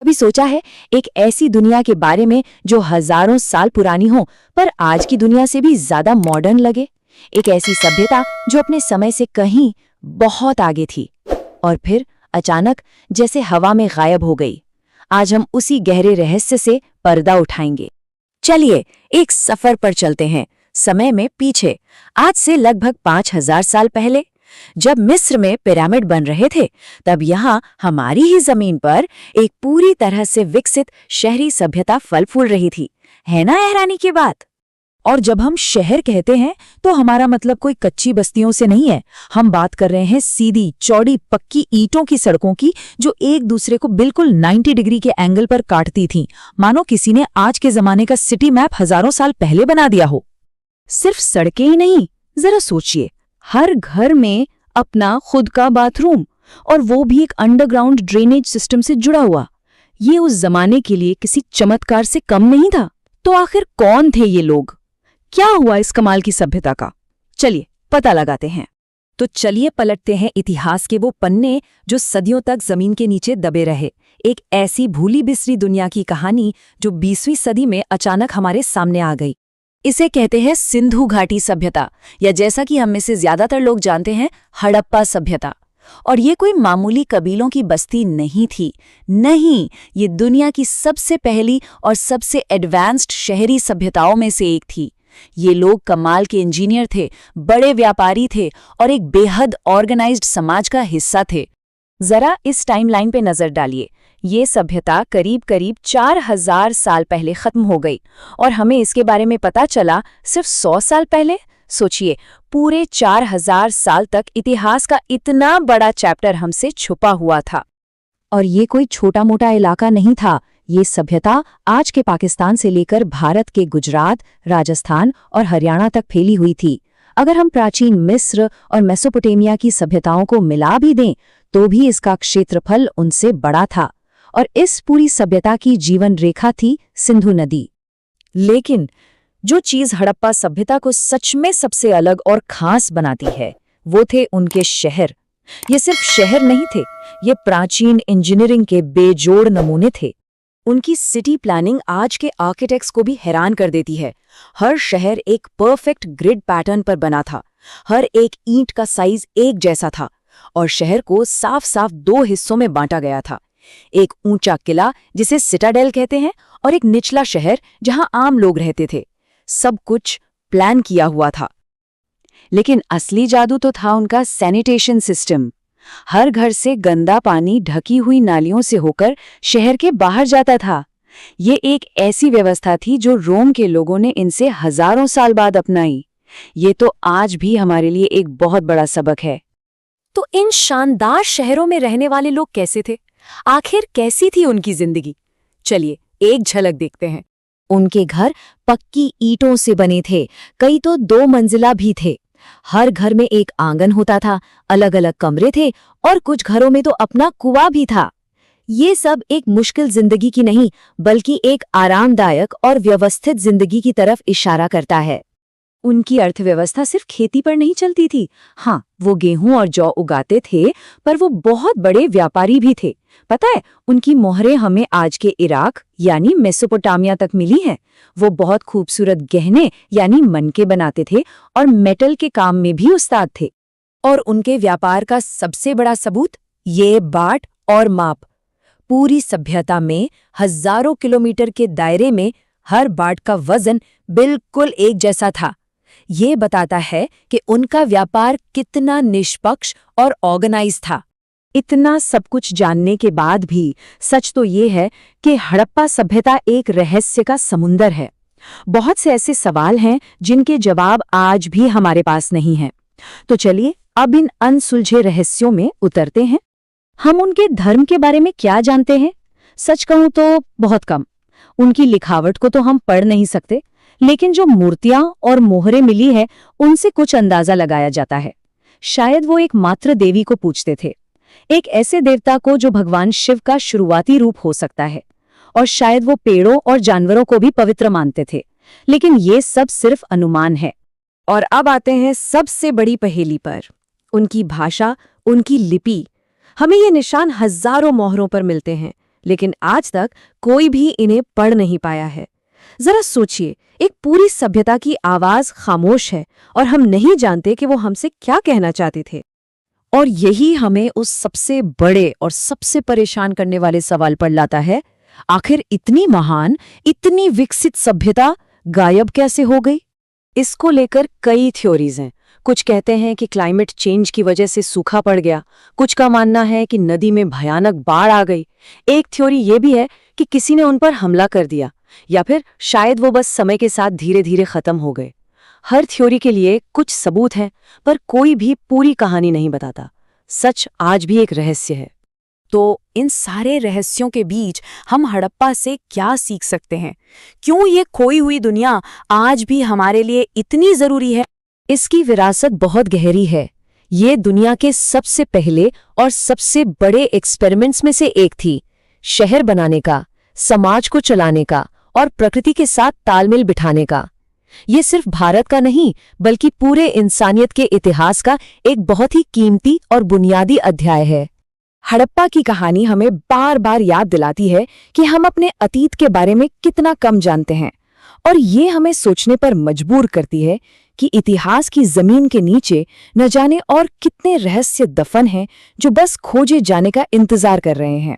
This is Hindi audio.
कभी सोचा है एक ऐसी दुनिया के बारे में जो हजारों साल पुरानी हो पर आज की दुनिया से भी ज्यादा मॉडर्न लगे? एक ऐसी सभ्यता जो अपने समय से कहीं बहुत आगे थी और फिर अचानक जैसे हवा में गायब हो गई। आज हम उसी गहरे रहस्य से पर्दा उठाएंगे। चलिए एक सफर पर चलते हैं, समय में पीछे, आज से लगभग 5000 साल पहले। जब मिस्र में पिरामिड बन रहे थे तब यहाँ हमारी ही जमीन पर एक पूरी तरह से विकसित शहरी सभ्यता फल फूल रही थी। है ना हैरानी की बात? और जब हम शहर कहते हैं तो हमारा मतलब कोई कच्ची बस्तियों से नहीं है। हम बात कर रहे हैं सीधी चौड़ी पक्की ईंटों की सड़कों की जो एक दूसरे को बिल्कुल 90 डिग्री के एंगल पर काटती थीं, मानो किसी ने आज के जमाने का सिटी मैप हजारों साल पहले बना दिया हो। सिर्फ सड़कें ही नहीं, जरा सोचिए, हर घर में अपना खुद का बाथरूम, और वो भी एक अंडरग्राउंड ड्रेनेज सिस्टम से जुड़ा हुआ। ये उस जमाने के लिए किसी चमत्कार से कम नहीं था। तो आखिर कौन थे ये लोग? क्या हुआ इस कमाल की सभ्यता का? चलिए पता लगाते हैं। तो चलिए पलटते हैं इतिहास के वो पन्ने जो सदियों तक जमीन के नीचे दबे रहे। एक ऐसी भूली बिसरी दुनिया की कहानी जो 20वीं सदी में अचानक हमारे सामने आ गई। इसे कहते हैं सिंधु घाटी सभ्यता, या जैसा कि हम में से ज्यादातर लोग जानते हैं, हड़प्पा सभ्यता। और ये कोई मामूली कबीलों की बस्ती नहीं थी। नहीं, ये दुनिया की सबसे पहली और सबसे एडवांस्ड शहरी सभ्यताओं में से एक थी। ये लोग कमाल के इंजीनियर थे, बड़े व्यापारी थे और एक बेहद ऑर्गेनाइज्ड समाज का हिस्सा थे। जरा इस टाइमलाइन पे नजर डालिए। ये सभ्यता करीब करीब 4000 साल पहले खत्म हो गई और हमें इसके बारे में पता चला सिर्फ 100 साल पहले। सोचिए, पूरे 4000 साल तक इतिहास का इतना बड़ा चैप्टर हमसे छुपा हुआ था। और ये कोई छोटा मोटा इलाका नहीं था। ये सभ्यता आज के पाकिस्तान से लेकर भारत के गुजरात, राजस्थान और हरियाणा तक फैली हुई थी। अगर हम प्राचीन मिस्र और मेसोपोटामिया की सभ्यताओं को मिला भी दें तो भी इसका क्षेत्रफल उनसे बड़ा था। और इस पूरी सभ्यता की जीवन रेखा थी सिंधु नदी। लेकिन जो चीज हड़प्पा सभ्यता को सच में सबसे अलग और खास बनाती है वो थे उनके शहर। ये सिर्फ शहर नहीं थे, ये प्राचीन इंजीनियरिंग के बेजोड़ नमूने थे। उनकी सिटी प्लानिंग आज के आर्किटेक्ट्स को भी हैरान कर देती है। हर शहर एक परफेक्ट ग्रिड पैटर्न पर बना था, हर एक ईंट का साइज एक जैसा था और शहर को साफ साफ 2 हिस्सों में बांटा गया था। एक ऊंचा किला जिसे सिटाडेल कहते हैं और एक निचला शहर जहां आम लोग रहते थे। सब कुछ प्लान किया हुआ था। लेकिन असली जादू तो था उनका सैनिटेशन सिस्टम। हर घर से गंदा पानी ढकी हुई नालियों से होकर शहर के बाहर जाता था। ये एक ऐसी व्यवस्था थी जो रोम के लोगों ने इनसे हजारों साल बाद अपनाई। ये तो आज भी हमारे लिए एक बहुत बड़ा सबक है। तो इन शानदार शहरों में रहने वाले लोग कैसे थे? आखिर कैसी थी उनकी जिंदगी? चलिए एक झलक देखते हैं। उनके घर पक्की ईंटों से बने थे, कई तो 2 मंजिला भी थे। हर घर में एक आंगन होता था, अलग अलग कमरे थे और कुछ घरों में तो अपना कुआं भी था। ये सब एक मुश्किल जिंदगी की नहीं बल्कि एक आरामदायक और व्यवस्थित जिंदगी की तरफ इशारा करता है। उनकी अर्थव्यवस्था सिर्फ खेती पर नहीं चलती थी। हाँ, वो गेहूं और जौ उगाते थे, पर वो बहुत बड़े व्यापारी भी थे। पता है, उनकी मोहरें हमें आज के इराक यानी मेसोपोटामिया तक मिली हैं। वो बहुत खूबसूरत गहने यानी मनके बनाते थे और मेटल के काम में भी उस्ताद थे। और उनके व्यापार का सबसे बड़ा सबूत ये बाट और माप। पूरी सभ्यता में हजारों किलोमीटर के दायरे में हर बाट का वजन बिल्कुल एक जैसा था। ये बताता है कि उनका व्यापार कितना निष्पक्ष और ऑर्गेनाइज था। इतना सब कुछ जानने के बाद भी सच तो ये है कि हड़प्पा सभ्यता एक रहस्य का समुंदर है। बहुत से ऐसे सवाल हैं जिनके जवाब आज भी हमारे पास नहीं हैं। तो चलिए अब इन अनसुलझे रहस्यों में उतरते हैं। हम उनके धर्म के बारे में क्या जानते हैं? सच कहूं तो बहुत कम। उनकी लिखावट को तो हम पढ़ नहीं सकते, लेकिन जो मूर्तियां और मोहरें मिली है उनसे कुछ अंदाजा लगाया जाता है। शायद वो एक मात्र देवी को पूजते थे, एक ऐसे देवता को जो भगवान शिव का शुरुआती रूप हो सकता है। और शायद वो पेड़ों और जानवरों को भी पवित्र मानते थे। लेकिन ये सब सिर्फ अनुमान है। और अब आते हैं सबसे बड़ी पहेली पर, उनकी भाषा, उनकी लिपि। हमें ये निशान हजारों मोहरों पर मिलते हैं, लेकिन आज तक कोई भी इन्हें पढ़ नहीं पाया है। जरा सोचिए, एक पूरी सभ्यता की आवाज खामोश है और हम नहीं जानते कि वो हमसे क्या कहना चाहते थे। और यही हमें उस सबसे बड़े और सबसे परेशान करने वाले सवाल पर लाता है, आखिर इतनी महान, इतनी विकसित सभ्यता गायब कैसे हो गई? इसको लेकर कई थ्योरीज हैं। कुछ कहते हैं कि क्लाइमेट चेंज की वजह से सूखा पड़ गया, कुछ का मानना है कि नदी में भयानक बाढ़ आ गई। एक थ्योरी ये भी है कि किसी ने उन पर हमला कर दिया, या फिर शायद वो बस समय के साथ धीरे धीरे खत्म हो गए। हर थ्योरी के लिए कुछ सबूत हैं, पर कोई भी पूरी कहानी नहीं बताता। सच आज भी एक रहस्य है। तो इन सारे रहस्यों के बीच हम हड़प्पा से क्या सीख सकते हैं? क्यों ये खोई हुई दुनिया आज भी हमारे लिए इतनी जरूरी है? इसकी विरासत बहुत गहरी है। ये दुनिया के सबसे पहले और सबसे बड़े एक्सपेरिमेंट्स में से एक थी। शहर बनाने का, समाज को चलाने का और प्रकृति के साथ तालमेल बिठाने का। ये सिर्फ भारत का नहीं, बल्कि पूरे इंसानियत के इतिहास का एक बहुत ही कीमती और बुनियादी अध्याय है। हड़प्पा की कहानी हमें बार बार याद दिलाती है कि हम अपने अतीत के बारे में कितना कम जानते हैं, और ये हमें सोचने पर मजबूर करती है कि इतिहास की जमीन के नीचे न जाने और कितने रहस्य दफन हैं जो बस खोजे जाने का इंतजार कर रहे हैं।